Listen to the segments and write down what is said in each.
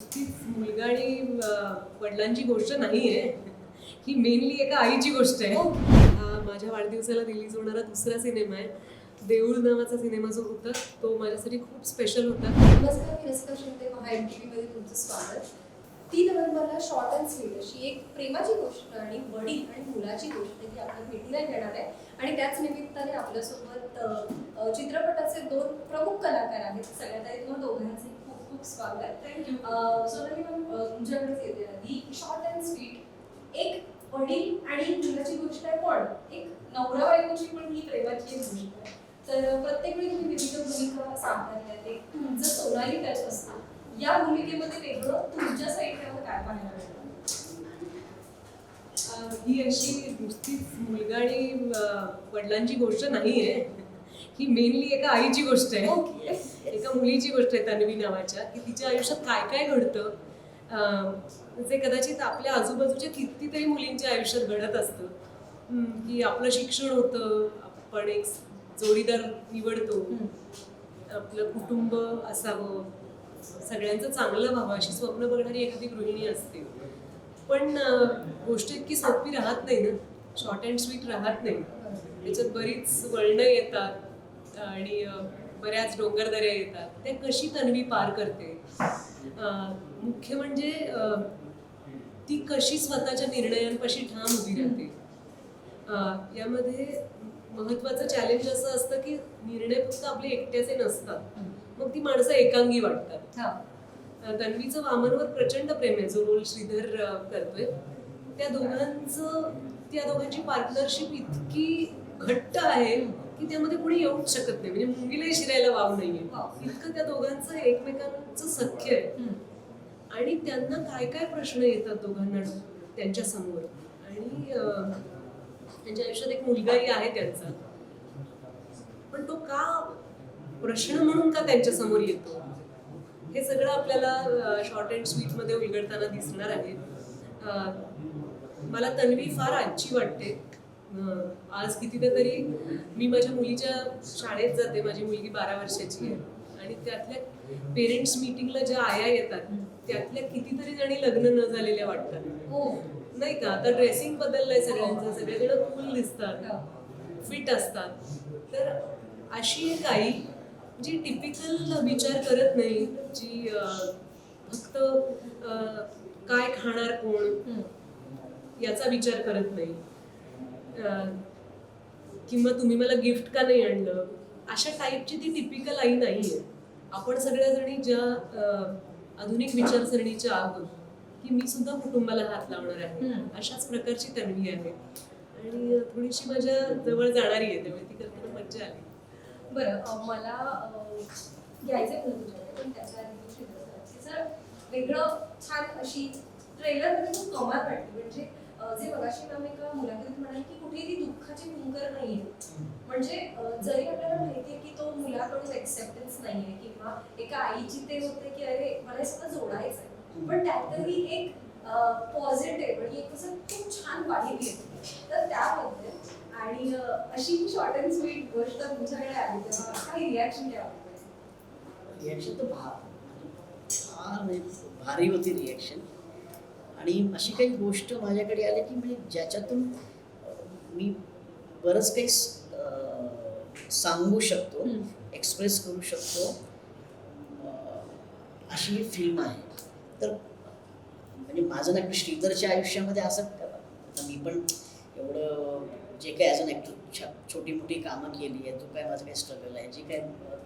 तीच मुलगा आणि वडिलांची गोष्ट नाहीये. ही मेनली एका आईची गोष्ट आहे. माझ्या वाढदिवसाला रिलीज होणारा दुसरा सिनेमा आहे. देऊळ नावाचा सिनेमा जो होता तो माझ्यासाठी खूप स्पेशल होता. नमस्कार, मी रसिका शिंदे. महा MTVमध्ये तुमचं स्वागत. 3 नोव्हेंबरला शॉर्ट अँड स्वीट अशी एक प्रेमाची गोष्ट आणि वडील आणि मुलाची गोष्ट ही आपल्या भेटीला येणार आहे. आणि त्याच निमित्ताने आपल्यासोबत चित्रपटाचे 2 प्रमुख कलाकार आहेत. सगळ्यात आधी तुम्हाला दोघांचे खूप खूप स्वागत. सोनाली मॅम, तुमच्याकडेच येते आधी. शॉर्ट अँड स्वीट एक वडील आणि मुलाची गोष्ट आहे, पण एक नवरा बायकोची पण ही प्रेमाची एक गोष्ट आहे. तर प्रत्येक वेळी तुम्ही विविध भूमिका साकारल्यात. एक तुमचं सोनाली टच असतं. या भूमिकेमध्ये वेगळं तुमच्या साईडला काय पाहायला मिळतं? ही अशी नुसतीच मुलगा आणि वडिलांची गोष्ट नाहीये. ही मेनली एका आईची गोष्ट आहे. एका मुलीची गोष्ट आहे, तन्वी नावाच्या, की तिच्या आयुष्यात काय काय घडतं जे कदाचित आपल्या आजूबाजूच्या कितीतरी मुलींच्या आयुष्यात घडत असतं. की आपलं शिक्षण होतं, आपण एक जोडीदार निवडतो, आपलं कुटुंब असावं, सगळ्यांचं चांगलं व्हावं अशी स्वप्न बघणारी एखादी गृहिणी असते. पण गोष्ट इतकी सोपी राहत नाही ना, शॉर्ट अँड स्वीट राहत नाही. त्याच्यात बरीच वळणं येतात आणि बऱ्याच डोंगरदऱ्या येतात. ते कशी तन्वी पार करते, मुख्य म्हणजे ती कशी स्वतःच्या निर्णयांपाशी ठाम उभी राहते. यामध्ये महत्वाचं चॅलेंज असं असतं की निर्णय फक्त आपले एकट्याचे नसतात, मग ती माणसं एकांगी वाटतात. तन्वीचं वामनवर प्रचंड प्रेम आहे, जो रोल श्रीधर करतोय. त्या दोघांची पार्टनरशिप इतकी घट्ट आहे की त्यामध्ये कोणी येऊच शकत नाही, म्हणजे मुंगीलाही शिरायला वाव नाहीये. इतकं त्या दोघांचं एकमेकांचं सख्य आहे. आणि त्यांना काय काय प्रश्न येतात दोघांना त्यांच्या समोर. आणि त्यांच्या आयुष्यात एक मुलगाही आहे त्यांचा, पण तो का प्रश्न म्हणून का त्यांच्या समोर येतो हे सगळं आपल्याला शॉर्ट अँड स्वीट मध्ये उलगडताना दिसणार आहे. मला तन्वी फार आजची वाटते. आज कितीतरी मी माझ्या मुलीच्या शाळेत जाते. माझी मुलगी 12 वर्षाची आहे आणि त्यातल्या पेरेंट्स मीटिंगला ज्या आया येतात त्यातल्या कितीतरी जणी लग्न न झालेल्या वाटतात, नाही का? आता ड्रेसिंग बदललंय सगळ्यांचं, सगळेजण कूल दिसतात, फिट असतात. तर अशी एक आई जी टिपिकल विचार करत नाही, जी फक्त काय खाणार कोण याचा विचार करत नाही, किंवा तुम्ही मला गिफ्ट का नाही आणलं, अशा टाईपची ती टिपिकल आई नाहीये. आपण सगळ्याजणी ज्या आधुनिक विचारसरणीच्या आहोत की मी सुद्धा कुटुंबाला हात लावणार आहे, अशाच प्रकारची तन्वी आहे. आणि थोडीशी माझ्या जवळ जाणारी आहे, त्यामुळे ती करताना मज्जा आली. बरं, मला घ्यायचंय तुमच्याकडे, पण त्याच्या आधी सर वेगळं छान अशी ट्रेलरमध्ये खूप कमाल वाटली. म्हणजे जे मगाशी मॅम एका मुलाखतीत म्हणाले की कुठेही ती दुःखाची भूंकर नाहीये. म्हणजे जरी आपल्याला माहितीये की तो मुलाकडून एक्सेप्टन्स नाहीये, किंवा एका आईची ते होते की अरे मला हे सगळं जोडायचंय, पण त्यातही एक पॉझिटिव्ह आणि एक असं खूप छान वाढली येते. तर त्याबद्दल आणि अशी शॉर्ट अँड स्वीट गोष्ट तुमच्याकडे आली तेव्हा काही रिॲक्शन द्यावं? रिॲक्शन तर भारी होती रिॲक्शन. आणि अशी काही गोष्ट माझ्याकडे आली की म्हणजे ज्याच्यातून मी बरंच काही सांगू शकतो, एक्सप्रेस करू शकतो, अशी ही फिल्म आहे. तर म्हणजे माझं ना श्रीधरच्या आयुष्यामध्ये असं, मी पण एवढं जे काही ॲज अन ॲक्टर छोटी मोठी कामं केली आहे, जो काय माझं काही स्ट्रगल आहे, जे काय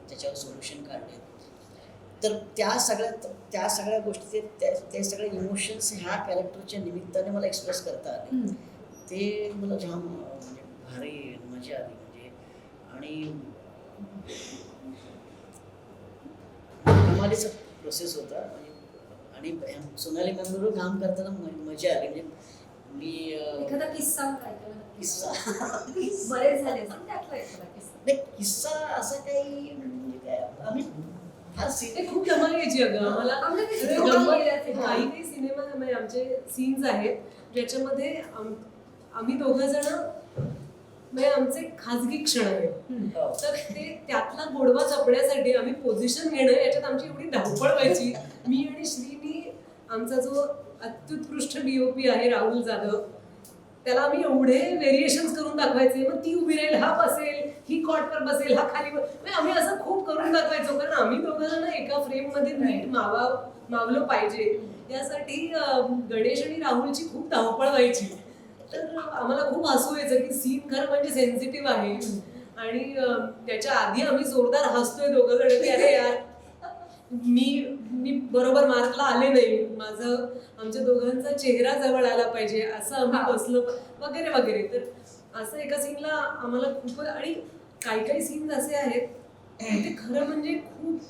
त्याच्यावर सोल्युशन काढले, तर त्या सगळ्या गोष्टी ते सगळे इमोशन्स ह्या कॅरेक्टरच्या निमित्ताने मला एक्सप्रेस करता आले. ते मला जाम म्हणजे भारी मजा आली. म्हणजे आणि कमालीचा प्रोसेस होता. आणि सोनाली मॅमबरोबर काम करताना मजा आली. म्हणजे मी एखादा किस्सा बरेच झाले पण त्यातला एखादा किस्सा नाही, किस्सा असं काही म्हणजे काय आम्ही ते खूप धमाल यायची. अगं आम्हाला काही काही सिनेमामध्ये आमचे सीन्स आहेत ज्याच्यामध्ये आम्ही दोघं जण म्हणजे आमचे खाजगी क्षण आहेत. तर ते त्यातला गोडवा जपण्यासाठी आम्ही पोझिशन घेणं याच्यात आमची एवढी धावपळ व्हायची. मी आणि श्रीनी आमचा जो अत्युत्कृष्ट DOP आहे राहुल जाधव, त्याला आम्ही एवढे व्हेरिएशन्स करून दाखवायचे. मग ती उभी राहील, हा बसेल, ही कॉटवर बसेल, हा खाली म्हणजे आम्ही असं खूप करून दाखवायचो, कारण आम्ही दोघांना एका फ्रेम मध्ये नीट मावलं पाहिजे यासाठी गणेश आणि राहुलची खूप धावपळ व्हायची. तर आम्हाला खूप हसू यायचं की सीन खरं म्हणजे सेन्सिटिव्ह आहे आणि त्याच्या आधी आम्ही जोरदार हसतोय दोघं जण की अरे यार मी बरोबर मार्कला आले नाही, माझं आमच्या दोघांचा चेहरा जवळ आला पाहिजे असं आम्ही बसलो वगैरे वगैरे. तर असं एका सीनला आम्हाला खूप, आणि काही काही सीन्स असे आहेत ते खरं म्हणजे खूप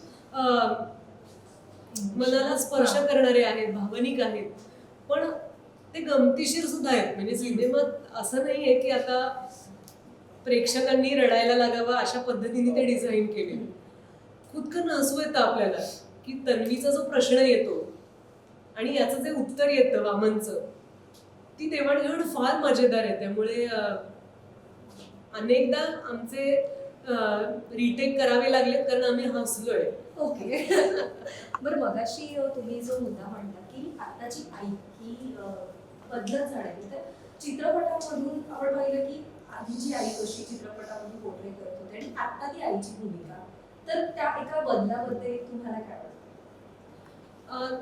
मनाला स्पर्श करणारे आहेत, भावनिक आहेत, पण ते गमतीशीर सुद्धा आहेत. म्हणजे सिनेमात असं नाहीये की आता प्रेक्षकांनी रडायला लागावं अशा पद्धतीने ते डिझाईन केले. खुदकन हसू येतं आपल्याला की तन्वीचा जो प्रश्न येतो आणि याचं जे उत्तर येतं वामनचं, ती देवाणघेवाण फार मजेदार आहे. त्यामुळे अनेकदा आमचे रिटेक करावे लागले कारण आम्ही हसलोय. ओके. बरं, मगाशी तुम्ही जो मुद्दा म्हणता की आताची आई ही बदलत जाणारी, तर चित्रपटामधून आपण पाहिलं की आधीची आई कशी चित्रपटामध्ये पोर्ट्रे करत होते आणि आता ती आईची भूमिका, तर त्या एका बदलाबद्दल तुम्हाला काय वाटतं?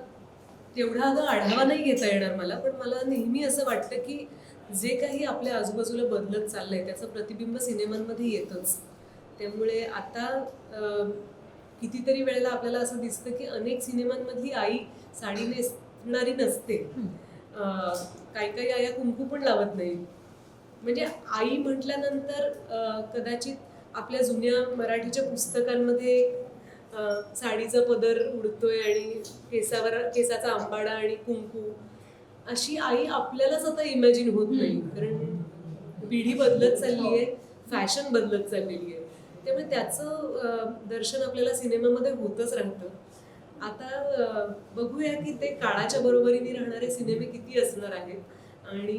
तेवढा अगं आढावा नाही घेता येणार मला, पण मला नेहमी असं वाटतं की जे काही आपल्या आजूबाजूला बदलत चाललंय त्याचं प्रतिबिंब सिनेमांमध्ये येतच. त्यामुळे आता कितीतरी वेळेला आपल्याला असं दिसतं की अनेक सिनेमांमधली आई साडी नेसणारी नसते. काही काही आया कुंकू पण लावत नाही. म्हणजे आई म्हटल्यानंतर कदाचित आपल्या जुन्या मराठीच्या पुस्तकांमध्ये साडीचा पदर उडतोय आणि केसाचा आंबाडा आणि कुंकू अशी आई आपल्यालाच आता इमॅजिन होत नाही, कारण पिढी बदलत चालली आहे, फॅशन बदलत चाललेली आहे. त्यामुळे त्याचं दर्शन आपल्याला सिनेमामध्ये होतच राहतं. आता बघूया की ते काळाच्या बरोबरीने राहणारे सिनेमे किती असणार आहेत आणि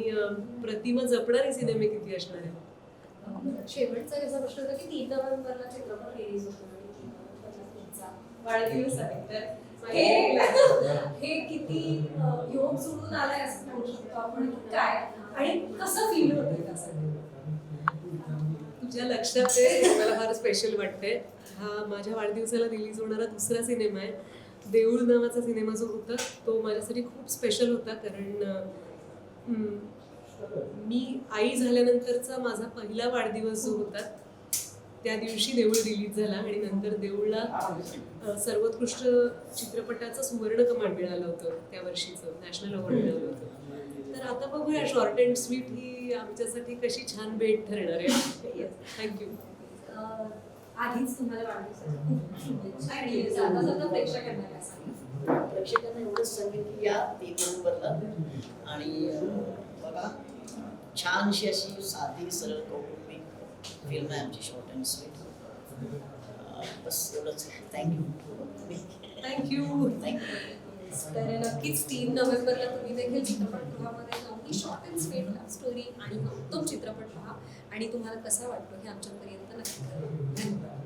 प्रतिमा जपणारे सिनेमे किती असणार आहेत. शेवटचा कसा प्रश्न होता की 3 नोव्हेंबरला चित्रपट रिलीज होतो आणि 3 नोव्हेंबरला तुमचा वाढदिवस आहे, तर हे किती योग जुळून आलाय असं म्हणू शकतो आपण, काय आणि कसं फील होतंय त्यासाठी? तुझ्या लक्षात आहे, मला फार स्पेशल वाटतंय. हा माझ्या वाढदिवसाला रिलीज होणारा दुसरा सिनेमा आहे. देऊळ नावाचा सिनेमा जो होता तो माझ्यासाठी खूप स्पेशल होता, कारण मी आई झाल्यानंतरचा माझा पहिला वाढदिवस जो होता त्या दिवशी देऊळ रिलीज झाला आणि नंतर देऊळला सर्वोत्कृष्ट चित्रपटाचं सुवर्ण कमान मिळालं होतं, त्या वर्षीचं नॅशनल अवॉर्ड मिळालं होतं. तर आता बघूया शॉर्ट अँड स्वीट ही आमच्यासाठी कशी छान भेट ठरणार आहे. थँक्यू. आधीच तुम्हाला वाढदिवसाच्या खूप शुभेच्छा आणि जाता जाता प्रेक्षकांना काय सांगा? प्रेक्षकांना एवढंच सांगेन की या 3 नोव्हेंबरला आणि बघा छानशी अशी साधी सरळ कौटुंबिक फिल्म आहे आमची शॉर्ट अँड स्वीट. बस एवढंच. थँक्यू. तर नक्कीच 3 नोव्हेंबरला तुम्ही देखील चित्रपटगृहामध्ये जाऊन ही short and sweet love story आणि उत्तम चित्रपट पहा आणि तुम्हाला कसा वाटतो हे आमच्यापर्यंत नक्की कळवा. धन्यवाद.